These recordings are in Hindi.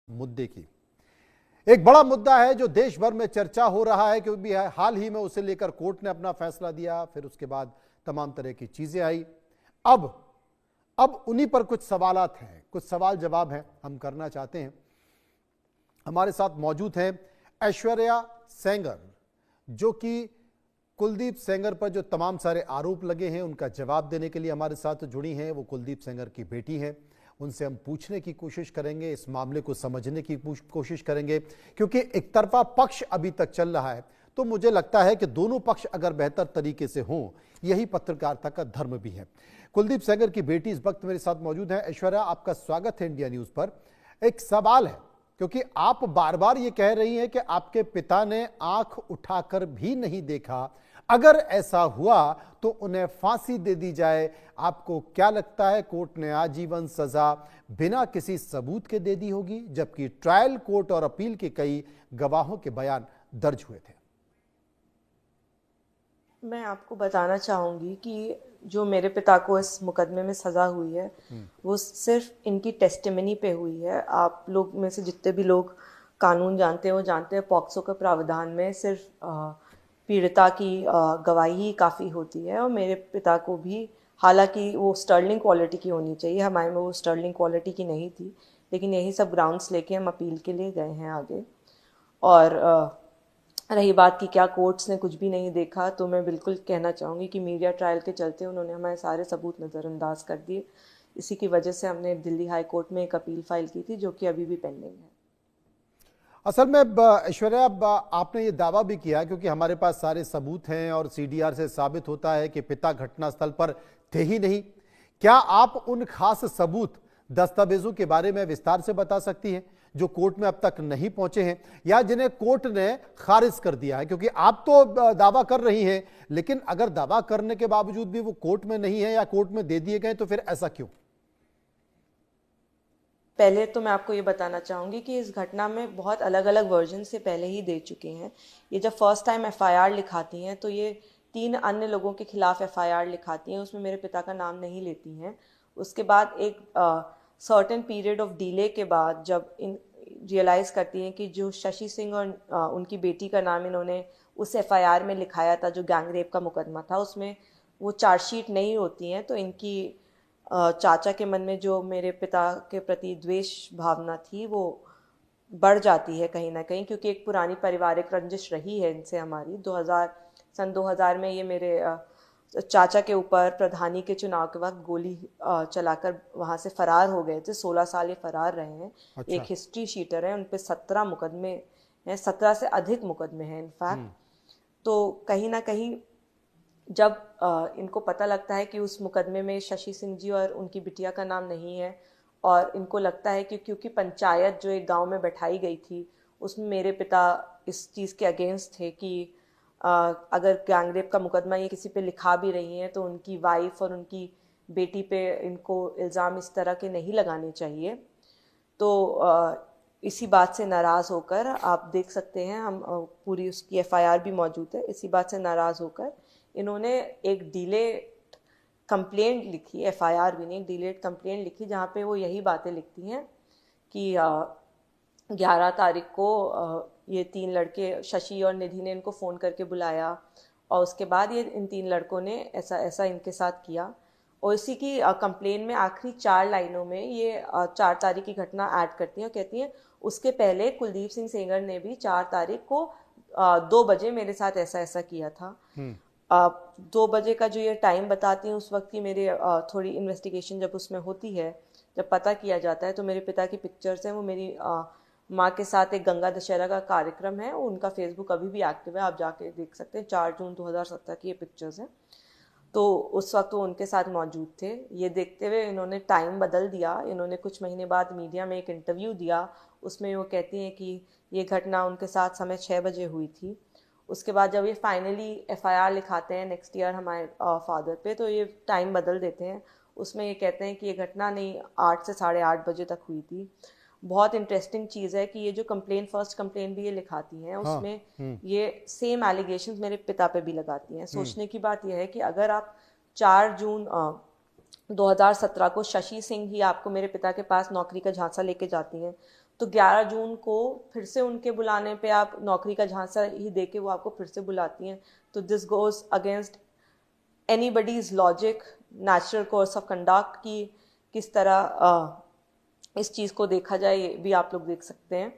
मुद्दे की। एक बड़ा मुद्दा है जो देश भर में चर्चा हो रहा है, क्योंकि हाल ही में उसे लेकर कोर्ट ने अपना फैसला दिया, फिर उसके बाद तमाम तरह की चीजें आई। अब उन्हीं पर कुछ सवालात हैं, कुछ सवाल जवाब हैं, हम करना चाहते हैं। हमारे साथ मौजूद हैं ऐश्वर्या सेंगर, जो कि कुलदीप सेंगर पर जो तमाम सारे आरोप लगे हैं उनका जवाब देने के लिए हमारे साथ जुड़ी हैं। वो कुलदीप सेंगर की बेटी हैं। उनसे हम पूछने की कोशिश करेंगे, इस मामले को समझने की कोशिश करेंगे, क्योंकि एक तरफा पक्ष अभी तक चल रहा है। तो मुझे लगता है कि दोनों पक्ष अगर बेहतर तरीके से हों, यही पत्रकारिता का धर्म भी है। कुलदीप सेंगर की बेटी इस वक्त मेरे साथ मौजूद है। ऐश्वर्या, आपका स्वागत है इंडिया न्यूज पर। एक सवाल है, क्योंकि आप बार बार ये कह रही हैं कि आपके पिता ने आंख उठाकर भी नहीं देखा, अगर ऐसा हुआ तो उन्हें फांसी दे दी जाए। आपको क्या लगता है, कोर्ट ने आजीवन सजा बिना किसी सबूत के दे दी होगी, जबकि ट्रायल कोर्ट और अपील के कई गवाहों के बयान दर्ज हुए थे? मैं आपको बताना चाहूँगी कि जो मेरे पिता को इस मुकदमे में सज़ा हुई है वो सिर्फ इनकी टेस्टिमनी पे हुई है। आप लोग में से जितने भी लोग कानून जानते हैं वो जानते हैं पॉक्सो के प्रावधान में सिर्फ पीड़िता की गवाही ही काफ़ी होती है। और मेरे पिता को भी, हालांकि वो स्टर्लिंग क्वालिटी की होनी चाहिए, हमारे में वो स्टर्लिंग क्वालिटी की नहीं थी, लेकिन यही सब ग्राउंड्स लेके हम अपील के लिए गए हैं आगे। और रही बात कि क्या कोर्ट्स ने कुछ भी नहीं देखा, तो मैं बिल्कुल कहना चाहूँगी कि मीडिया ट्रायल के चलते उन्होंने हमारे सारे सबूत नज़रअंदाज कर दिए। इसी की वजह से हमने दिल्ली हाई कोर्ट में एक अपील फाइल की थी, जो कि अभी भी पेंडिंग है। असल में ऐश्वर्या, आपने ये दावा भी किया, क्योंकि हमारे पास सारे सबूत हैं और सीडीआर से साबित होता है कि पिता घटनास्थल पर थे ही नहीं। क्या आप उन खास सबूत, दस्तावेजों के बारे में विस्तार से बता सकती हैं जो कोर्ट में अब तक नहीं पहुंचे हैं, या जिन्हें कोर्ट ने खारिज कर दिया है? क्योंकि आप तो दावा कर रही हैं, लेकिन अगर दावा करने के बावजूद भी वो कोर्ट में नहीं है या कोर्ट में दे दिए गए, तो फिर ऐसा क्यों? पहले तो मैं आपको ये बताना चाहूँगी कि इस घटना में बहुत अलग अलग वर्जन से पहले ही दे चुके हैं। ये जब फर्स्ट टाइम एफआईआर लिखाती हैं तो ये 3 अन्य लोगों के खिलाफ एफआईआर लिखाती हैं, उसमें मेरे पिता का नाम नहीं लेती हैं। उसके बाद एक सर्टेन पीरियड ऑफ डिले के बाद जब इन रियलाइज़ करती हैं कि जो शशि सिंह और उनकी बेटी का नाम इन्होंने उस एफआईआर में लिखाया था, जो गैंग रेप का मुकदमा था, उसमें वो चार्जशीट नहीं होती हैं, तो इनकी चाचा के मन में जो मेरे पिता के प्रति द्वेष भावना थी वो बढ़ जाती है कहीं ना कहीं, क्योंकि एक पुरानी पारिवारिक रंजिश रही है इनसे हमारी। सन 2000 में ये मेरे चाचा के ऊपर प्रधानी के चुनाव के वक्त गोली चलाकर वहाँ से फरार हो गए थे। 16 साल ये फरार रहे हैं। अच्छा। एक हिस्ट्री शीटर है, उन पे 17 मुकदमे हैं, 17 से अधिक मुकदमे हैं इनफैक्ट। तो कहीं ना कहीं जब इनको पता लगता है कि उस मुकदमे में शशि सिंह जी और उनकी बिटिया का नाम नहीं है, और इनको लगता है कि क्योंकि पंचायत जो एक गांव में बैठाई गई थी उसमें मेरे पिता इस चीज़ के अगेंस्ट थे कि अगर गैंगरेप का मुकदमा ये किसी पे लिखा भी रही हैं तो उनकी वाइफ और उनकी बेटी पे इनको इल्ज़ाम इस तरह के नहीं लगाने चाहिए। तो इसी बात से नाराज़ होकर, आप देख सकते हैं हम पूरी उसकी एफआईआर भी मौजूद है, इसी बात से नाराज़ होकर इन्होंने एक डिलेट कंप्लेंट लिखी, एफआईआर भी नहीं, एक डिलेट कंप्लेंट लिखी, जहाँ पे वो यही बातें लिखती हैं कि 11 तारीख को ये 3 लड़के, शशि और निधि ने इनको फ़ोन करके बुलाया, और उसके बाद ये इन 3 लड़कों ने ऐसा ऐसा इनके साथ किया। और इसी की कंप्लेन में आखिरी 4 लाइनों में ये 4 तारीख की घटना ऐड करती हैं और कहती हैं उसके पहले कुलदीप सिंह सेंगर ने भी 4 तारीख को 2 बजे मेरे साथ ऐसा ऐसा किया था। 2 बजे का जो ये टाइम बताती हैं, उस वक्त की मेरे थोड़ी इन्वेस्टिगेशन जब उसमें होती है, जब पता किया जाता है, तो मेरे पिता की पिक्चर्स हैं, वो मेरी माँ के साथ एक गंगा दशहरा का कार्यक्रम है, उनका फेसबुक अभी भी एक्टिव है, आप जाके देख सकते हैं। 4 जून 2017 की ये पिक्चर्स हैं। तो उस वक्त वो उनके साथ मौजूद थे। ये देखते हुए इन्होंने टाइम बदल दिया। इन्होंने कुछ महीने बाद मीडिया में एक इंटरव्यू दिया, उसमें वो कहती हैं कि ये घटना उनके साथ समय 6 बजे हुई थी। उसके बाद जब ये फाइनली एफआईआर लिखाते हैं नेक्स्ट ईयर हमारे फादर पे, तो ये टाइम बदल देते हैं। उसमें ये कहते हैं कि ये घटना नहीं 8 से 8:30 बजे तक हुई थी। बहुत इंटरेस्टिंग चीज़ है कि ये जो कंप्लेन, फर्स्ट कंप्लेन भी ये लिखाती हैं, उसमें ये सेम एलिगेशंस मेरे पिता पे भी लगाती हैं। सोचने की बात यह है कि अगर आप 4 जून 2017 को शशि सिंह ही आपको मेरे पिता के पास नौकरी का झांसा लेके जाती हैं, तो 11 जून को फिर से उनके बुलाने पे आप नौकरी का झांसा ही देके वो आपको फिर से बुलाती हैं। तो this goes against anybody's logic, natural course of conduct की किस तरह इस चीज़ को देखा जाए, ये भी आप लोग देख सकते हैं।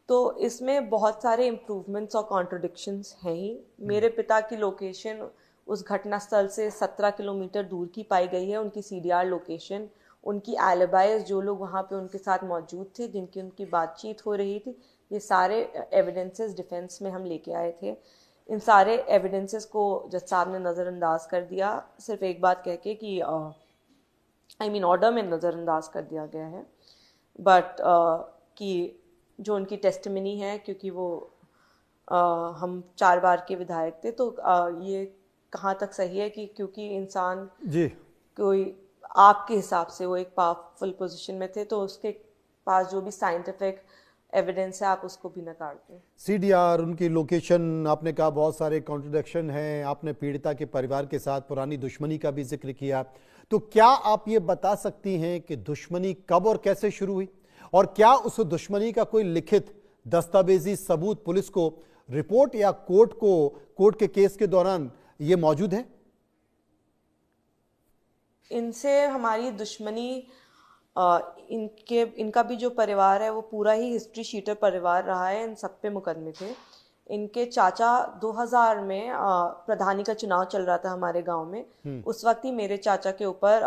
तो इसमें बहुत सारे इम्प्रूवमेंट्स और कॉन्ट्रडिक्शंस हैं ही। मेरे पिता की लोकेशन उस घटनास्थल से 17 किलोमीटर दूर की पाई गई है, उनकी CDR लोकेशन, उनकी एलिबाइज, जो लोग वहाँ पे उनके साथ मौजूद थे, जिनकी उनकी बातचीत हो रही थी, ये सारे एविडेंसेस डिफेंस में हम लेके आए थे। इन सारे एविडेंसेस को जज साहब ने नज़रअंदाज कर दिया, सिर्फ एक बात कह के कि ऑर्डर में नज़रअंदाज कर दिया गया है, बट कि जो उनकी टेस्टिमनी है, क्योंकि वो हम 4 बार के विधायक थे, तो ये कहाँ तक सही है कि क्योंकि इंसान जी कोई आपके हिसाब से वो एक पावरफुल पोजीशन में थे, तो उसके पास जो भी साइंटिफिक एविडेंस है आप उसको भी नकार दें। CDR, उनकी लोकेशन, आपने कहा बहुत सारे कॉन्ट्रडिक्शन हैं, आपने पीड़िता के परिवार के साथ पुरानी दुश्मनी का भी जिक्र किया। तो क्या आप ये बता सकती हैं कि दुश्मनी कब और कैसे शुरू हुई, और क्या उस दुश्मनी का कोई लिखित दस्तावेजी सबूत पुलिस को रिपोर्ट या कोर्ट के केस के दौरान ये मौजूद है? इनसे हमारी दुश्मनी, इनका भी जो परिवार है वो पूरा ही हिस्ट्री शीटर परिवार रहा है, इन सब पे मुकदमे थे। इनके चाचा 2000 में प्रधानी का चुनाव चल रहा था हमारे गांव में, उस वक्त ही मेरे चाचा के ऊपर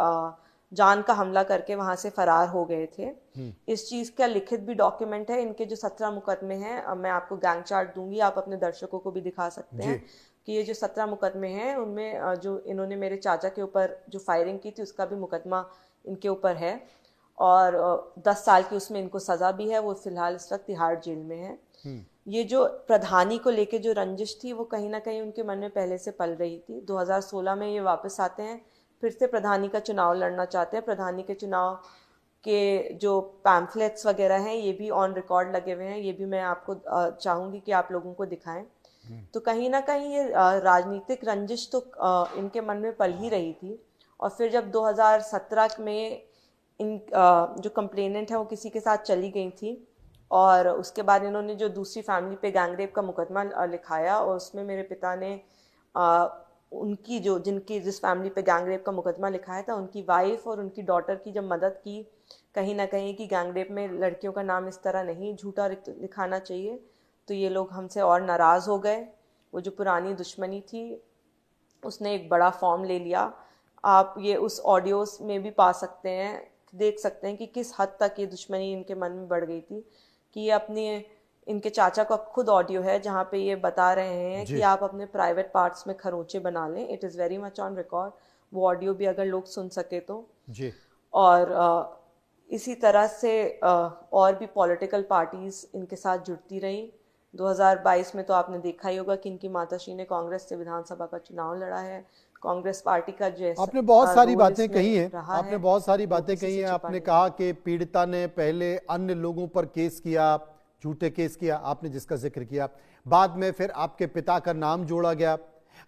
जान का हमला करके वहां से फरार हो गए थे। इस चीज का लिखित भी डॉक्यूमेंट है। इनके जो 17 मुकदमे हैं, मैं आपको गैंग चार्ट दूंगी, आप अपने दर्शकों को भी दिखा सकते हैं कि ये जो 17 मुकदमे हैं उनमें जो इन्होंने मेरे चाचा के ऊपर जो फायरिंग की थी उसका भी मुकदमा इनके ऊपर है, और 10 साल की उसमें इनको सजा भी है। वो फिलहाल इस वक्त तिहाड़ जेल में है। ये जो प्रधानी को लेके जो रंजिश थी वो कहीं ना कहीं उनके मन में पहले से पल रही थी। 2016 में ये वापस आते हैं, फिर से प्रधानी का चुनाव लड़ना चाहते हैं। प्रधानी के चुनाव के जो पैम्फलेट्स वगैरह हैं ये भी ऑन रिकॉर्ड लगे हुए हैं, ये भी मैं आपको चाहूँगी कि आप लोगों को दिखाएं। तो कहीं ना कहीं ये राजनीतिक रंजिश तो इनके मन में पल ही रही थी। और फिर जब 2017 में इन जो कंप्लेनेंट है वो किसी के साथ चली गई थी, और उसके बाद इन्होंने जो दूसरी फैमिली पे गैंगरेप का मुकदमा लिखाया, और उसमें मेरे पिता ने उनकी जिस फैमिली पे गैंगरेप का मुकदमा लिखाया था, उनकी वाइफ और उनकी डॉटर की जब मदद की, कहीं ना कहीं कि गैंगरेप में लड़कियों का नाम इस तरह नहीं झूठा लिखाना चाहिए, तो ये लोग हमसे और नाराज़ हो गए। वो जो पुरानी दुश्मनी थी उसने एक बड़ा फॉर्म ले लिया। आप ये उस ऑडियोस में भी पा सकते हैं, देख सकते हैं कि किस हद तक ये दुश्मनी इनके मन में बढ़ गई थी। कि ये अपने इनके चाचा का खुद ऑडियो है जहाँ पे ये बता रहे हैं कि आप अपने प्राइवेट पार्ट्स में खरोंचे बना लें। It is very much on record. वो ऑडियो भी अगर लोग सुन सके तो जी। और इसी तरह से और भी पॉलिटिकल पार्टीज इनके साथ जुड़ती रही। 2022 में तो आपने देखा ही होगा कि इनकी माताश्री ने कांग्रेस से विधानसभा का चुनाव लड़ा है। कांग्रेस पार्टी का जैसा आपने बहुत सारी रोल बातें इसमें कही हैं, रहा आपने है, बहुत सारी वो बातें किसी कही से हैं। छुपा आपने नहीं। कहा कि पीड़िता ने पहले अन्य लोगों पर केस किया, झूठे केस किया, आपने जिसका जिक्र किया। बाद में फिर आपके पिता का नाम जोड़ा गया।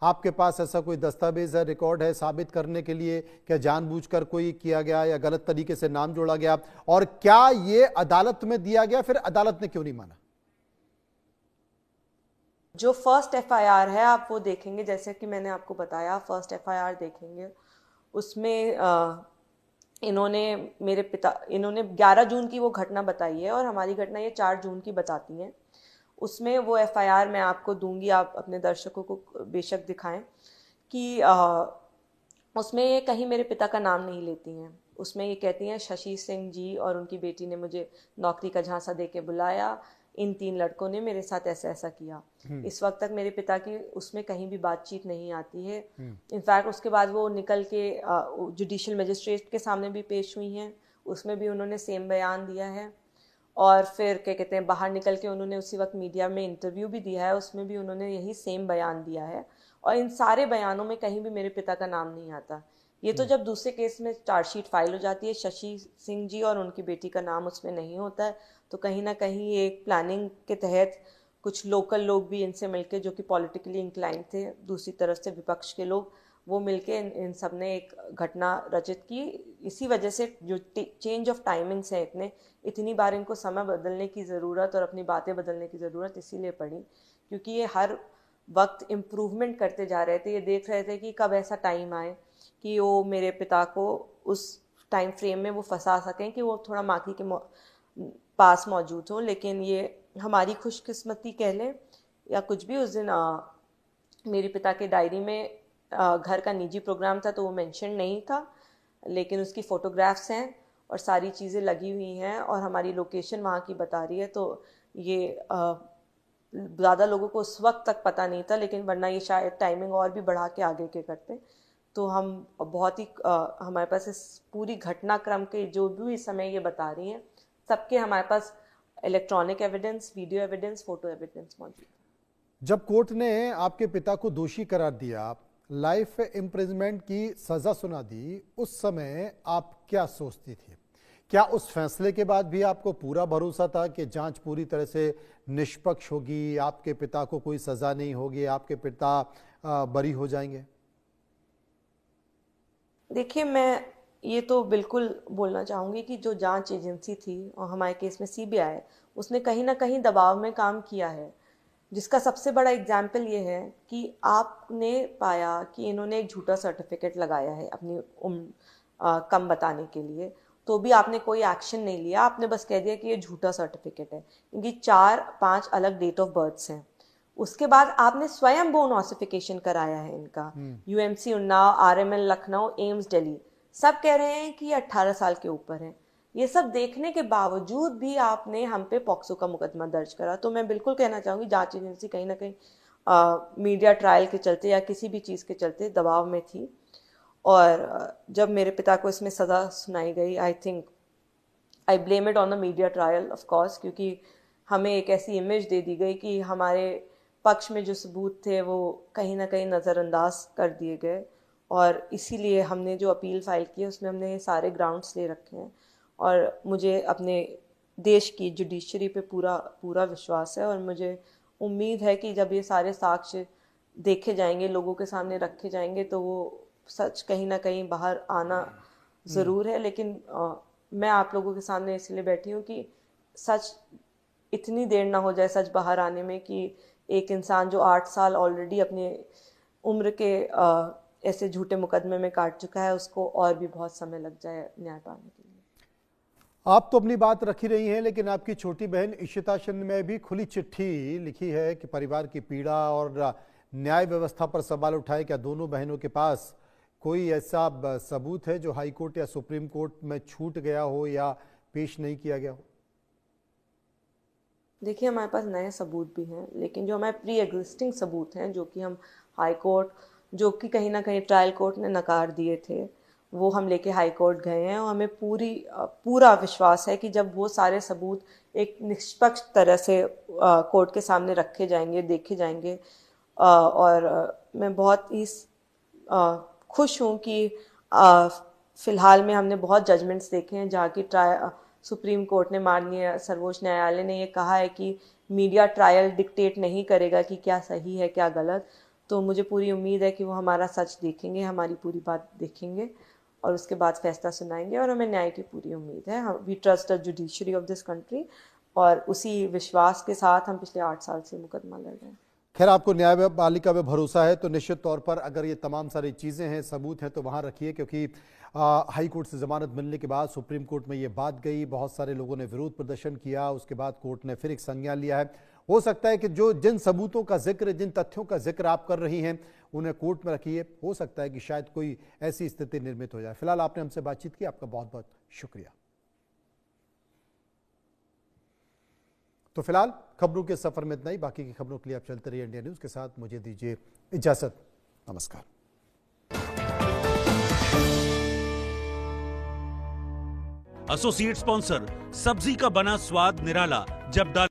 आपके पास ऐसा कोई दस्तावेज है, रिकॉर्ड है साबित करने के लिए क्या जानबूझकर कोई किया गया या गलत तरीके से नाम जोड़ा गया, और क्या ये अदालत में दिया गया, फिर अदालत ने क्यों नहीं माना? जो फर्स्ट FIR है आप वो देखेंगे, जैसे कि मैंने आपको बताया, फर्स्ट FIR देखेंगे, उसमें इन्होंने 11 जून की वो घटना बताई है, और हमारी घटना ये 4 जून की बताती है। उसमें वो FIR मैं आपको दूंगी, आप अपने दर्शकों को बेशक दिखाएं कि उसमें ये कहीं मेरे पिता का नाम नहीं लेती हैं। उसमें ये कहती हैं शशि सिंह जी और उनकी बेटी ने मुझे नौकरी का झांसा दे के बुलाया, इन 3 लड़कों ने मेरे साथ ऐसा ऐसा किया। इस वक्त तक मेरे पिता की उसमें कहीं भी बातचीत नहीं आती है। इनफैक्ट उसके बाद वो निकल के जुडिशियल मजिस्ट्रेट के सामने भी पेश हुई हैं, उसमें भी उन्होंने सेम बयान दिया है। और फिर क्या कहते हैं, बाहर निकल के उन्होंने उसी वक्त मीडिया में इंटरव्यू भी दिया है, उसमें भी उन्होंने यही सेम बयान दिया है। और इन सारे बयानों में कहीं भी मेरे पिता का नाम नहीं आता। ये तो जब दूसरे केस में चार्जशीट फाइल हो जाती है, शशि सिंह जी और उनकी बेटी का नाम उसमें नहीं होता है, तो कहीं ना कहीं एक प्लानिंग के तहत कुछ लोकल लोग भी इनसे मिलके, जो कि पॉलिटिकली इंक्लाइंड थे, दूसरी तरफ से विपक्ष के लोग, वो मिलके इन सब ने एक घटना रचित की। इसी वजह से जो चेंज ऑफ टाइमिंग्स है, इतनी बार इनको समय बदलने की ज़रूरत और अपनी बातें बदलने की ज़रूरत इसीलिए पड़ी क्योंकि ये हर वक्त इम्प्रूवमेंट करते जा रहे थे। ये देख रहे थे कि कब ऐसा टाइम आए कि वो मेरे पिता को उस टाइम फ्रेम में वो फंसा सकें कि वो थोड़ा माखी के पास मौजूद हो। लेकिन ये हमारी खुशकिस्मती कह लें या कुछ भी, उस दिन मेरे पिता के डायरी में घर का निजी प्रोग्राम था तो वो मेंशन नहीं था, लेकिन उसकी फ़ोटोग्राफ्स हैं और सारी चीज़ें लगी हुई हैं और हमारी लोकेशन वहाँ की बता रही है। तो ये ज़्यादा लोगों को उस वक्त तक पता नहीं था, लेकिन वरना ये शायद टाइमिंग और भी बढ़ा के आगे के करते। तो हम बहुत ही हमारे पास इस पूरी घटनाक्रम के जो भी इस समय ये बता रही हैं, सबके हमारे पास electronic evidence, video evidence, photo evidence मौजूद है। जब कोर्ट ने आपके पिता को दोषी करार दिया, लाइफ इम्प्रिजनमेंट की सजा सुना दी, उस समय आप क्या सोचती थी? क्या उस फैसले के बाद भी आपको पूरा भरोसा था कि जांच पूरी तरह से निष्पक्ष होगी, आपके पिता को कोई सजा नहीं होगी, आपके पिता बरी हो जाएंगे? देखिए, मैं ये तो बिल्कुल बोलना चाहूँगी कि जो जांच एजेंसी थी और हमारे केस में सीबीआई, उसने कहीं ना कहीं दबाव में काम किया है, जिसका सबसे बड़ा एग्जाम्पल ये है कि आपने पाया कि इन्होंने एक झूठा सर्टिफिकेट लगाया है अपनी उम्र कम बताने के लिए, तो भी आपने कोई एक्शन नहीं लिया। आपने बस कह दिया कि ये झूठा सर्टिफिकेट है। इनकी 4-5 अलग डेट ऑफ बर्थ्स हैं। उसके बाद आपने स्वयं बोन ऑसिफिकेशन कराया है इनका। UMC Unnao, RML Lucknow, AIIMS Delhi, सब कह रहे हैं कि ये 18 साल के ऊपर है। ये सब देखने के बावजूद भी आपने हम पे पॉक्सो का मुकदमा दर्ज करा। तो मैं बिल्कुल कहना चाहूँगी जांच एजेंसी कहीं ना कहीं मीडिया ट्रायल के चलते या किसी भी चीज़ के चलते दबाव में थी। और जब मेरे पिता को इसमें सज़ा सुनाई गई, I think I blame it on the media trial of course, क्योंकि हमें एक ऐसी इमेज दे दी गई कि हमारे पक्ष में जो सबूत थे वो कहीं ना कहीं नज़रअंदाज कर दिए गए। और इसीलिए हमने जो अपील फाइल की है उसमें हमने सारे ग्राउंड्स ले रखे हैं और मुझे अपने देश की जुडिशरी पे पूरा विश्वास है। और मुझे उम्मीद है कि जब ये सारे साक्ष्य देखे जाएंगे, लोगों के सामने रखे जाएंगे, तो वो सच कहीं ना कहीं बाहर आना ज़रूर है। लेकिन मैं आप लोगों के सामने इसलिए बैठी हूँ कि सच इतनी देर ना हो जाए सच बाहर आने में कि एक इंसान जो 8 साल ऑलरेडी अपने उम्र के ऐसे झूठे मुकदमे में काट चुका है, उसको और भी बहुत समय लग जाए न्याय पाने के लिए। आप तो अपनी बात रखी रही हैं, लेकिन आपकी छोटी बहन इशिता सेन ने भी खुली चिट्ठी लिखी है कि परिवार की पीड़ा और न्याय व्यवस्था पर सवाल उठाए। क्या दोनों बहनों के पास कोई ऐसा सबूत है जो हाई कोर्ट या सुप्रीम कोर्ट में छूट गया हो या पेश नहीं किया गया हो? देखिए, हमारे पास नए सबूत भी हैं, लेकिन जो हमारे प्री एग्जिस्टिंग सबूत हैं, जो कि हम हाई कोर्ट, जो कि कहीं ना कहीं ट्रायल कोर्ट ने नकार दिए थे, वो हम लेके हाई कोर्ट गए हैं। और हमें पूरा विश्वास है कि जब वो सारे सबूत एक निष्पक्ष तरह से कोर्ट के सामने रखे जाएंगे, देखे जाएंगे, और मैं बहुत ही खुश हूँ कि फ़िलहाल में हमने बहुत जजमेंट्स देखे हैं जहाँ की सुप्रीम कोर्ट ने, माननीय सर्वोच्च न्यायालय ने ये कहा है कि मीडिया ट्रायल डिक्टेट नहीं करेगा कि क्या सही है क्या गलत। तो मुझे पूरी उम्मीद है कि वो हमारा सच देखेंगे, हमारी पूरी बात देखेंगे और उसके बाद फैसला सुनाएंगे। और हमें न्याय की पूरी उम्मीद है। We trust the judiciary of this country और उसी विश्वास के साथ हम पिछले 8 साल से मुकदमा लड़ रहे हैं। खैर, आपको न्यायपालिका में भरोसा है तो निश्चित तौर पर अगर ये तमाम सारी चीज़ें हैं, सबूत हैं, तो वहाँ रखिए, क्योंकि हाई कोर्ट से ज़मानत मिलने के बाद सुप्रीम कोर्ट में ये बात गई, बहुत सारे लोगों ने विरोध प्रदर्शन किया, उसके बाद कोर्ट ने फिर एक संज्ञान लिया है। हो सकता है कि जिन सबूतों का जिक्र, जिन तथ्यों का जिक्र आप कर रही हैं, उन्हें कोर्ट में रखिए। हो सकता है कि शायद कोई ऐसी स्थिति निर्मित हो जाए। फिलहाल आपने हमसे बातचीत की, आपका बहुत बहुत शुक्रिया। तो फिलहाल खबरों के सफर में इतना ही। बाकी की खबरों के लिए आप चलते रहिए इंडिया न्यूज़ के साथ। मुझे दीजिए इजाजत। नमस्कार। एसोसिएट स्पॉन्सर, सब्जी का बना स्वाद निराला, जब डाल